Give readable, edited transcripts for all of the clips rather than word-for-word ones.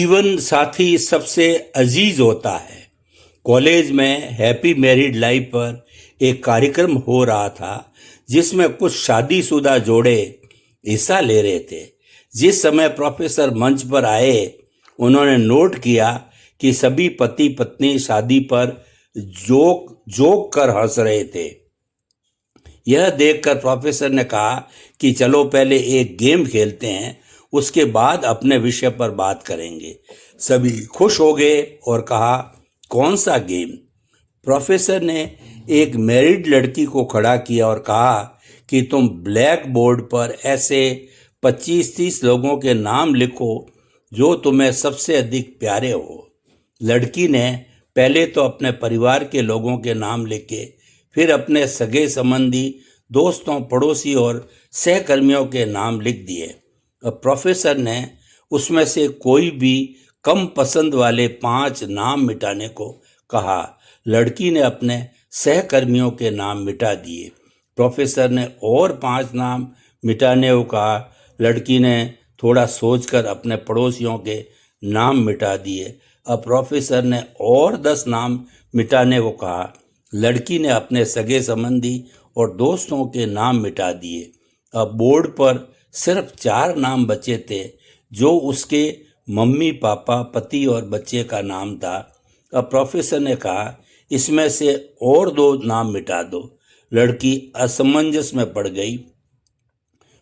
जीवन साथी सबसे अजीज होता है। कॉलेज में हैप्पी मैरिड लाइफ पर एक कार्यक्रम हो रहा था जिसमें कुछ शादीशुदा जोड़े हिस्सा ले रहे थे। जिस समय प्रोफेसर मंच पर आए, उन्होंने नोट किया कि सभी पति पत्नी शादी पर जोक जोक कर हंस रहे थे। यह देखकर प्रोफेसर ने कहा कि चलो पहले एक गेम खेलते हैं, उसके बाद अपने विषय पर बात करेंगे। सभी खुश हो गए और कहा, कौन सा गेम? प्रोफेसर ने एक मैरिड लड़की को खड़ा किया और कहा कि तुम ब्लैक बोर्ड पर ऐसे 25-30 लोगों के नाम लिखो जो तुम्हें सबसे अधिक प्यारे हो। लड़की ने पहले तो अपने परिवार के लोगों के नाम लिखे, फिर अपने सगे संबंधी, दोस्तों, पड़ोसी और सहकर्मियों के नाम लिख दिए। अब प्रोफेसर ने उसमें से कोई भी कम पसंद वाले 5 नाम मिटाने को कहा। लड़की ने अपने सहकर्मियों के नाम मिटा दिए। प्रोफेसर ने और 5 नाम मिटाने को कहा। लड़की ने थोड़ा सोचकर अपने पड़ोसियों के नाम मिटा दिए। अब प्रोफेसर ने और 10 नाम मिटाने को कहा। लड़की ने अपने सगे संबंधी और दोस्तों के नाम मिटा दिए। अब बोर्ड पर सिर्फ 4 नाम बचे थे, जो उसके मम्मी पापा, पति और बच्चे का नाम था। अब प्रोफेसर ने कहा, इसमें से और 2 नाम मिटा दो। लड़की असमंजस में पड़ गई।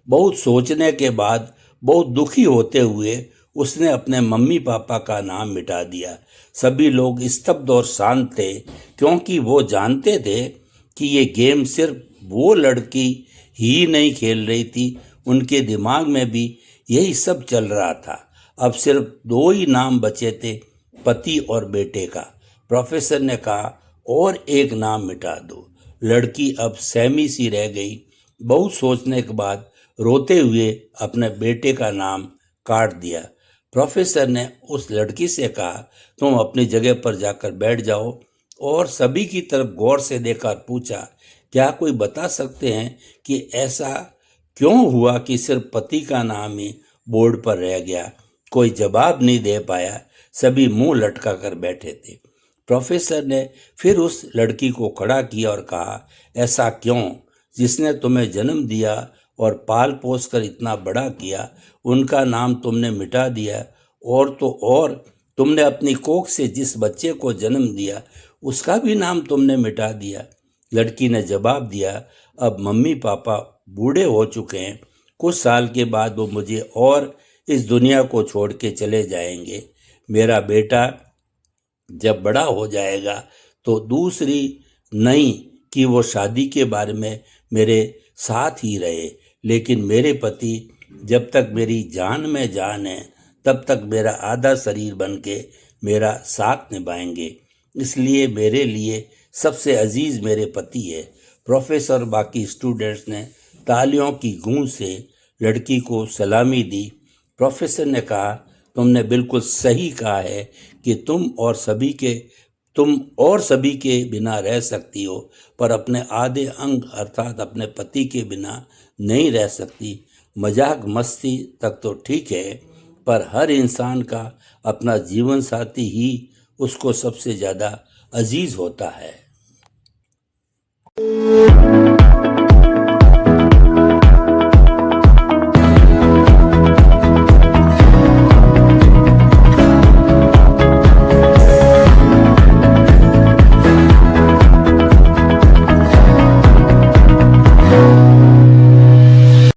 बहुत सोचने के बाद, बहुत दुखी होते हुए उसने अपने मम्मी पापा का नाम मिटा दिया। सभी लोग स्तब्ध और शांत थे, क्योंकि वो जानते थे कि ये गेम सिर्फ वो लड़की ही नहीं खेल रही थी, उनके दिमाग में भी यही सब चल रहा था। अब सिर्फ 2 ही नाम बचे थे, पति और बेटे का। प्रोफेसर ने कहा, और एक नाम मिटा दो। लड़की अब सहमी सी रह गई। बहुत सोचने के बाद रोते हुए अपने बेटे का नाम काट दिया। प्रोफेसर ने उस लड़की से कहा, तुम अपनी जगह पर जाकर बैठ जाओ, और सभी की तरफ गौर से देखकर पूछा, क्या कोई बता सकते हैं कि ऐसा क्यों हुआ कि सिर्फ पति का नाम ही बोर्ड पर रह गया? कोई जवाब नहीं दे पाया। सभी मुंह लटका कर बैठे थे। प्रोफेसर ने फिर उस लड़की को खड़ा किया और कहा, ऐसा क्यों? जिसने तुम्हें जन्म दिया और पाल पोस कर इतना बड़ा किया, उनका नाम तुमने मिटा दिया। और तो और, तुमने अपनी कोख से जिस बच्चे को जन्म दिया, उसका भी नाम तुमने मिटा दिया। लड़की ने जवाब दिया, अब मम्मी पापा बूढ़े हो चुके हैं। कुछ साल के बाद वो मुझे और इस दुनिया को छोड़ के चले जाएंगे। मेरा बेटा जब बड़ा हो जाएगा तो दूसरी नहीं कि वो शादी के बारे में मेरे साथ ही रहे, लेकिन मेरे पति जब तक मेरी जान में जान है, तब तक मेरा आधा शरीर बन के मेरा साथ निभाएंगे। इसलिए मेरे लिए सबसे अजीज मेरे पति है। प्रोफेसर बाकी स्टूडेंट्स ने तालियों की गूंज से लड़की को सलामी दी। प्रोफेसर ने कहा, तुमने बिल्कुल सही कहा है कि तुम और सभी के बिना रह सकती हो, पर अपने आधे अंग अर्थात अपने पति के बिना नहीं रह सकती। मजाक मस्ती तक तो ठीक है, पर हर इंसान का अपना जीवन साथी ही उसको सबसे ज़्यादा अजीज होता है।